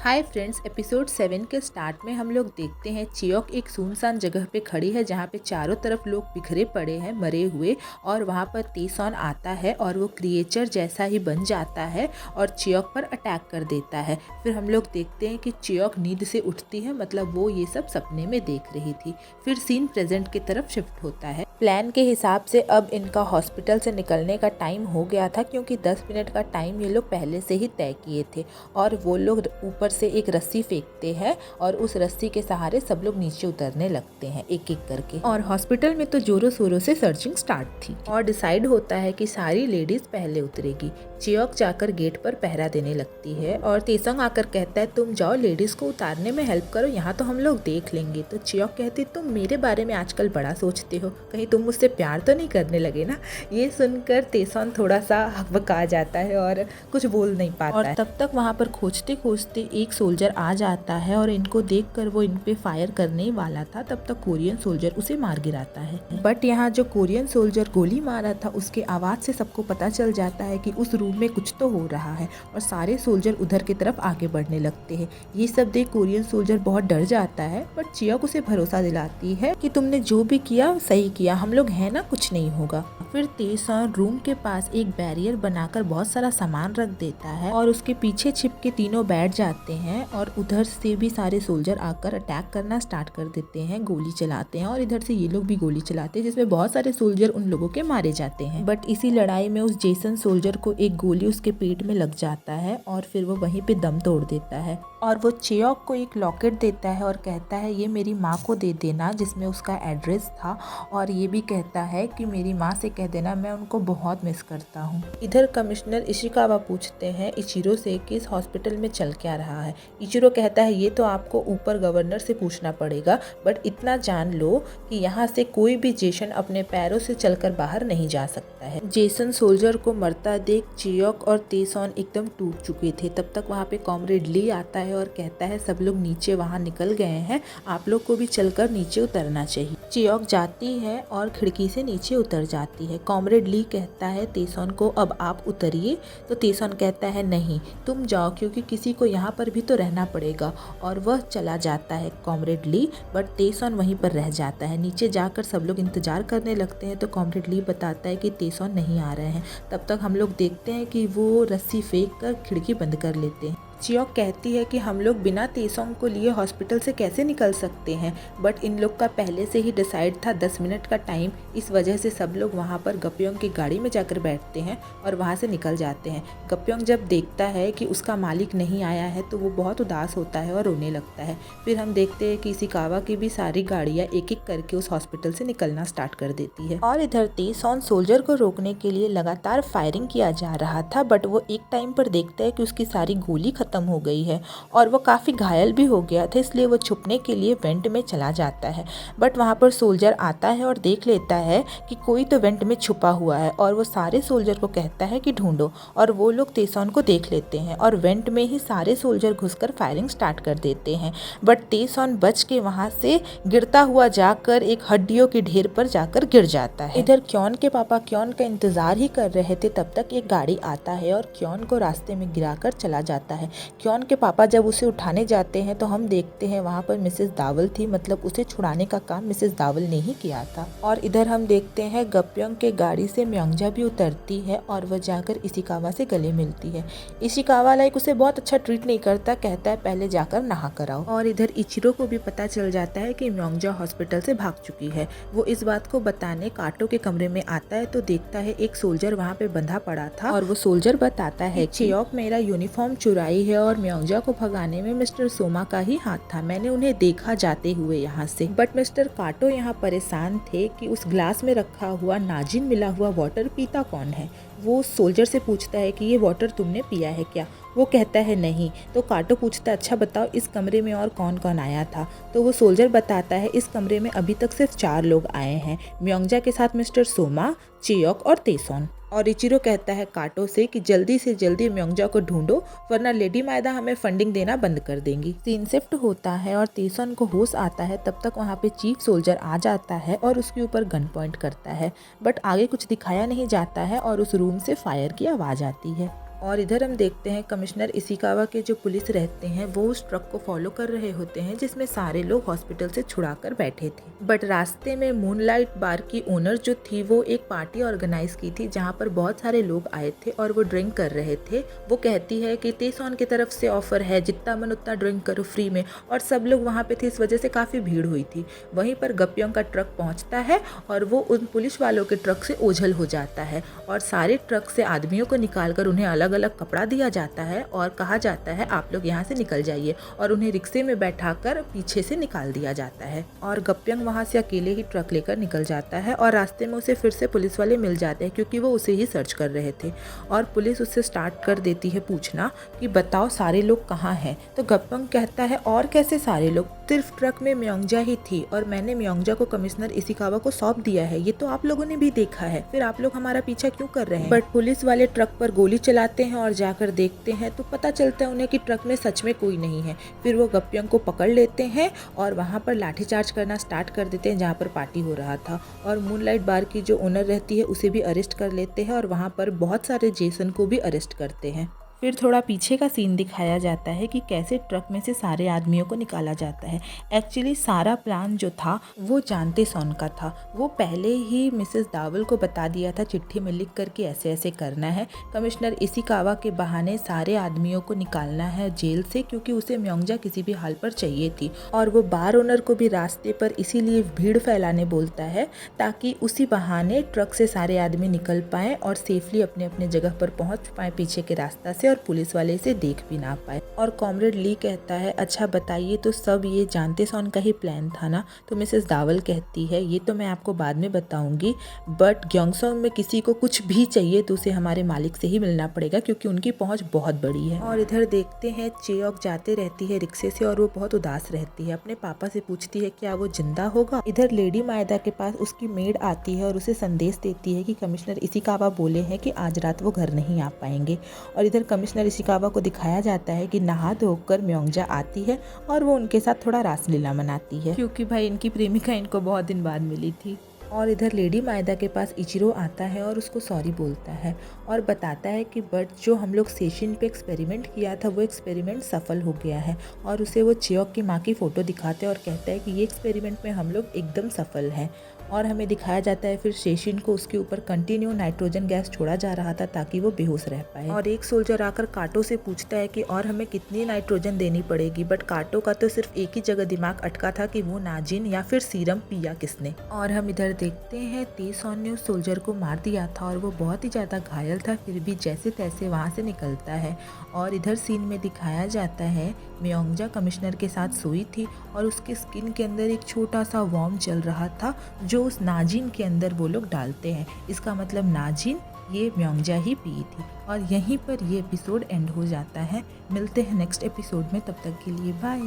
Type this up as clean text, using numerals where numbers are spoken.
Hi friends, episode 7 के start में हम लोग देखते हैं चियोक एक सुनसान जगह पे खड़ी है जहाँ पे चारों तरफ लोग बिखरे पड़े हैं मरे हुए। और वहाँ पर तेसॉन आता है और वो क्रिएचर जैसा ही बन जाता है और चियोक पर अटैक कर देता है। फिर हम लोग देखते हैं कि चियोक नींद से उठती है, मतलब वो ये सब सपने में देख रही थी। फिर सीन प्रेजेंट की तरफ शिफ्ट होता है। प्लान के हिसाब से अब इनका हॉस्पिटल से निकलने का टाइम हो गया था, क्योंकि 10 मिनट का टाइम ये लोग पहले से ही तय किए थे। और वो लोग ऊपर से एक रस्सी फेंकते हैं और उस रस्सी के सहारे सब लोग नीचे उतरने लगते हैं एक एक करके। और हॉस्पिटल में तो जोरों शोरों से सर्चिंग स्टार्ट थी और डिसाइड होता है कि सारी लेडीज पहले उतरेगी। चियोक जाकर गेट पर पहरा देने लगती है और तेसंग आकर कहता है तुम जाओ लेडीज को उतारने में हेल्प करो, यहाँ तो हम लोग देख लेंगे। तो चियोक कहती तुम मेरे बारे में आजकल बड़ा सोचते हो, कहीं तुम मुझसे प्यार तो नहीं करने लगे ना। ये सुनकर तेसॉन थोड़ा सा हकबका जाता है और कुछ बोल नहीं पाता है। तब तक वहाँ पर खोजते खोजते एक सोल्जर आ जाता है और इनको देखकर वो इन पे फायर करने ही वाला था। तब तक कोरियन सोल्जर उसे मार गिराता है। बट यहाँ जो कोरियन सोल्जर गोली मारा था उसके आवाज से सबको पता चल जाता है कि उस रूम में कुछ तो हो रहा है और सारे सोल्जर उधर की तरफ आगे बढ़ने लगते हैं। ये सब देख कोरियन सोल्जर बहुत डर जाता है, बट चियोक उसे भरोसा दिलाती है कि तुमने जो भी किया सही किया, हम लोग हैं ना, कुछ नहीं होगा। फिर तेसॉन रूम के पास एक बैरियर बनाकर बहुत सारा सामान रख देता है और उसके पीछे छिप के तीनों बैठ जाते हैं और उधर से भी सारे सोल्जर आकर अटैक करना स्टार्ट कर देते हैं, गोली चलाते हैं और इधर से ये लोग भी गोली चलाते हैं, जिसमें बहुत सारे सोल्जर उन लोगों के मारे जाते हैं। बट इसी लड़ाई में उस जेसन सोल्जर को एक गोली उसके पेट में लग जाता है और फिर वो वहीं पे दम तोड़ देता है। और वो चियोक को एक लॉकेट देता है और कहता है ये मेरी माँ को दे देना, जिसमें उसका एड्रेस था। और ये भी कहता है कि मेरी माँ से कह देना मैं उनको बहुत मिस करता हूँ। इधर कमिश्नर इशिकावा पूछते हैं इचिरो से कि इस हॉस्पिटल में चल क्या रहा है। इचिरो कहता है ये तो आपको ऊपर गवर्नर से पूछना पड़ेगा, बट इतना जान लो कि यहाँ से कोई भी जेसन अपने पैरों से चलकर बाहर नहीं जा सकता है। जेसन सोल्जर को मरता देख चियोक और तेसॉन एकदम टूट चुके थे। तब तक वहाँ पे कॉमरेड ली आता है और कहता है सब लोग नीचे वहाँ निकल गए हैं, आप लोग को भी चलकर नीचे उतरना चाहिए। चियोक जाती है और खिड़की से नीचे उतर जाती है। कॉमरेड ली कहता है तेसॉन को अब आप उतरिए, तो तेसॉन कहता है नहीं तुम जाओ, क्योंकि किसी को यहाँ पर भी तो रहना पड़ेगा। और वह चला जाता है कॉमरेड ली, बट तेसॉन वहीं पर रह जाता है। नीचे जाकर सब लोग इंतजार करने लगते हैं तो कॉमरेड ली बताता है कि तेसॉन नहीं आ रहे हैं। तब तक हम लोग देखते हैं कि वो रस्सी फेंक कर खिड़की बंद कर लेते हैं। चियोक कहती है कि हम लोग बिना तेसॉन को लिए हॉस्पिटल से कैसे निकल सकते हैं, बट इन लोग का पहले से ही डिसाइड था 10 मिनट का टाइम। इस वजह से सब लोग वहाँ पर गप्योंग की गाड़ी में जाकर बैठते हैं और वहाँ से निकल जाते हैं। गप्योंग जब देखता है कि उसका मालिक नहीं आया है तो वो बहुत उदास होता है और रोने लगता है। फिर हम देखते हैं कि इशिकावा की भी सारी गाड़ियाँ एक एक करके उस हॉस्पिटल से निकलना स्टार्ट कर देती है। और इधर तेसॉन सोल्जर को रोकने के लिए लगातार फायरिंग किया जा रहा था, बट वो एक टाइम पर देखता है कि उसकी सारी गोली खत्म हो गई है और वो काफी घायल भी हो गया था, इसलिए वो छुपने के लिए वेंट में चला जाता है। बट वहाँ पर सोल्जर आता है और देख लेता है कि कोई तो वेंट में छुपा हुआ है और वो सारे सोल्जर को कहता है कि ढूंढो। और वो लोग तेसॉन को देख लेते हैं और वेंट में ही सारे सोल्जर घुसकर फायरिंग स्टार्ट कर देते हैं। बट तेसॉन बच के वहाँ से गिरता हुआ जाकर एक हड्डियों के ढेर पर जाकर गिर जाता है। इधर क्योन के पापा क्योन का इंतजार ही कर रहे थे, तब तक एक गाड़ी आता है और क्योन को रास्ते में गिराकर चला जाता है। क्योन के पापा जब उसे उठाने जाते हैं तो हम देखते हैं वहाँ पर मिसेस दावल थी, मतलब उसे छुड़ाने का काम मिसेस दावल ने ही किया था। और इधर हम देखते हैं गप्योंग के गाड़ी से म्योंगजा भी उतरती है और वह जाकर इशिकावा से गले मिलती है। इशिकावा लाइक उसे बहुत अच्छा ट्रीट नहीं करता, कहता है पहले जाकर नहा कर आओ। और इधर इचिरो को भी पता चल जाता है कि म्योंगजा हॉस्पिटल से भाग चुकी है। वो इस बात को बताने काटो के कमरे में आता है तो देखता है एक सोल्जर वहाँ पे बंधा पड़ा था और वो सोल्जर बताता है चियोक मेरा यूनिफॉर्म चुराई है और म्योंगजा को भगाने में मिस्टर सोमा का ही हाथ था, मैंने उन्हें देखा जाते हुए यहाँ से। बट मिस्टर काटो यहाँ परेशान थे कि उस ग्लास में रखा हुआ नाजिन मिला हुआ वाटर पीता कौन है। वो सोल्जर से पूछता है कि ये वाटर तुमने पिया है क्या। वो कहता है नहीं। तो काटो पूछता है अच्छा बताओ इस कमरे में और कौन कौन आया था। तो वो सोल्जर बताता है इस कमरे में अभी तक सिर्फ 4 लोग आए हैं, म्योंगजा के साथ मिस्टर सोमा, चियोक और तेसॉन। और इचिरो कहता है काटो से कि जल्दी से जल्दी म्योंगजा को ढूंढो, वरना लेडी मायदा हमें फंडिंग देना बंद कर देंगी। सीन शिफ्ट होता है और तेसॉन को होश आता है। तब तक वहाँ पे चीफ सोल्जर आ जाता है और उसके ऊपर गन पॉइंट करता है, बट आगे कुछ दिखाया नहीं जाता है और उस रूम से फायर की आवाज आती है। और इधर हम देखते हैं कमिश्नर इशिकावा के जो पुलिस रहते हैं वो उस ट्रक को फॉलो कर रहे होते हैं जिसमें सारे लोग हॉस्पिटल से छुड़ाकर बैठे थे। बट रास्ते में मूनलाइट बार की ओनर जो थी वो एक पार्टी ऑर्गेनाइज की थी जहाँ पर बहुत सारे लोग आए थे और वो ड्रिंक कर रहे थे। वो कहती है कि तेसॉन की तरफ से ऑफर है, जितना मन उतना ड्रिंक करो फ्री में, और सब लोग वहाँ पे थे, इस वजह से काफ़ी भीड़ हुई थी। वहीं पर गप्यों का ट्रक पहुँचता है और वो उन पुलिस वालों के ट्रक से ओझल हो जाता है और सारे ट्रक से आदमियों को निकालकर उन्हें अलग अलग कपड़ा दिया जाता है और कहा जाता है आप लोग यहाँ से निकल जाइए, और उन्हें रिक्शे में बैठाकर पीछे से निकाल दिया जाता है। और गप्यंग वहाँ से अकेले ही ट्रक लेकर निकल जाता है और रास्ते में उसे फिर से पुलिस वाले मिल जाते हैं क्योंकि वो उसे ही सर्च कर रहे थे। और पुलिस उससे स्टार्ट कर देती है पूछना कि बताओ सारे लोग कहाँ हैं। तो गप्यंग कहता है और कैसे सारे लोग, सिर्फ ट्रक में म्योंगजा ही थी और मैंने म्योंगजा को कमिश्नर इशिकावा को सौंप दिया है, ये तो आप लोगों ने भी देखा है, फिर आप लोग हमारा पीछा क्यों कर रहे हैं। बट पुलिस वाले ट्रक पर गोली चलाते हैं और जाकर देखते हैं तो पता चलता है उन्हें कि ट्रक में सच में कोई नहीं है। फिर वो गप्यंग को पकड़ लेते हैं और वहाँ पर लाठीचार्ज करना स्टार्ट कर देते हैं जहाँ पर पार्टी हो रहा था। और मूनलाइट बार की जो ओनर रहती है उसे भी अरेस्ट कर लेते हैं और वहाँ पर बहुत सारे जेसन को भी अरेस्ट करते हैं। फिर थोड़ा पीछे का सीन दिखाया जाता है कि कैसे ट्रक में से सारे आदमियों को निकाला जाता है। एक्चुअली सारा प्लान जो था वो जानते सॉन का था। वो पहले ही मिसेस दावल को बता दिया था चिट्ठी में लिख कर कि ऐसे ऐसे करना है, कमिश्नर इशिकावा के बहाने सारे आदमियों को निकालना है जेल से, क्योंकि उसे म्योंगजा किसी भी हाल पर चाहिए थी। और वो बार ओनर को भी रास्ते पर इसीलिए भीड़ फैलाने बोलता है ताकि उसी बहाने ट्रक से सारे आदमी निकल पाएँ और सेफली अपने अपने जगह पर पहुँच पाएँ पीछे के रास्ता से, और पुलिस वाले इसे देख भी ना पाए। और कॉमरेड ली कहता है अच्छा बताइए तो सब ये जानते सॉन का ही प्लान था ना। तो मिसेस दावल कहती है ये तो मैं आपको बाद में बताऊंगी, बट ग्योंगसोंग में किसी को कुछ भी चाहिए तो उसे हमारे मालिक से ही मिलना पड़ेगा क्योंकि उनकी पहुंच बहुत बड़ी है। और इधर देखते हैं चेयोक जाते रहती है रिक्शे से और वो बहुत उदास रहती है। अपने पापा से पूछती है क्या वो जिंदा होगा। इधर लेडी मायदा के पास उसकी मेड आती है और उसे संदेश देती है कि कमिश्नर इशिकावा बोले हैं कि आज रात वो घर नहीं आ पाएंगे। और इधर कमिश्नर इशिकावा को दिखाया जाता है कि नहा धोकर म्योंगजा आती है और वो उनके साथ थोड़ा रासलीला मनाती है क्योंकि भाई इनकी प्रेमिका इनको बहुत दिन बाद मिली थी। और इधर लेडी मायदा के पास इचिरो आता है और उसको सॉरी बोलता है और बताता है कि बट जो हम लोग सेशन पे एक्सपेरिमेंट किया था वो एक्सपेरिमेंट सफल हो गया है। और उसे वो चेयोक की माँ की फ़ोटो दिखाते हैं और कहता है कि ये एक्सपेरिमेंट में हम लोग एकदम सफल हैं। और हमें दिखाया जाता है फिर शेशिन को उसके ऊपर कंटिन्यू नाइट्रोजन गैस छोड़ा जा रहा था ताकि वो बेहोश रह पाए। और एक सोल्जर आकर काटो से पूछता है कि और हमें कितनी नाइट्रोजन देनी पड़ेगी, बट काटो का तो सिर्फ एक ही जगह दिमाग अटका था कि वो नाजिन या फिर सीरम पिया किसने। और हम इधर देखते हैं तेसॉन ने उस सोल्जर को मार दिया था और वो बहुत ही ज़्यादा घायल था, फिर भी जैसे तैसे वहाँ से निकलता है। और इधर सीन में दिखाया जाता है म्योंगजा कमिश्नर के साथ सोई थी और उसके स्किन के अंदर एक छोटा सा वॉर्म चल रहा था जो उस नाजिन के अंदर वो लोग डालते हैं। इसका मतलब नाजिन ये म्योंगजा ही पी थी। और यहीं पर ये एपिसोड एंड हो जाता है। मिलते हैं नेक्स्ट एपिसोड में, तब तक के लिए बाय।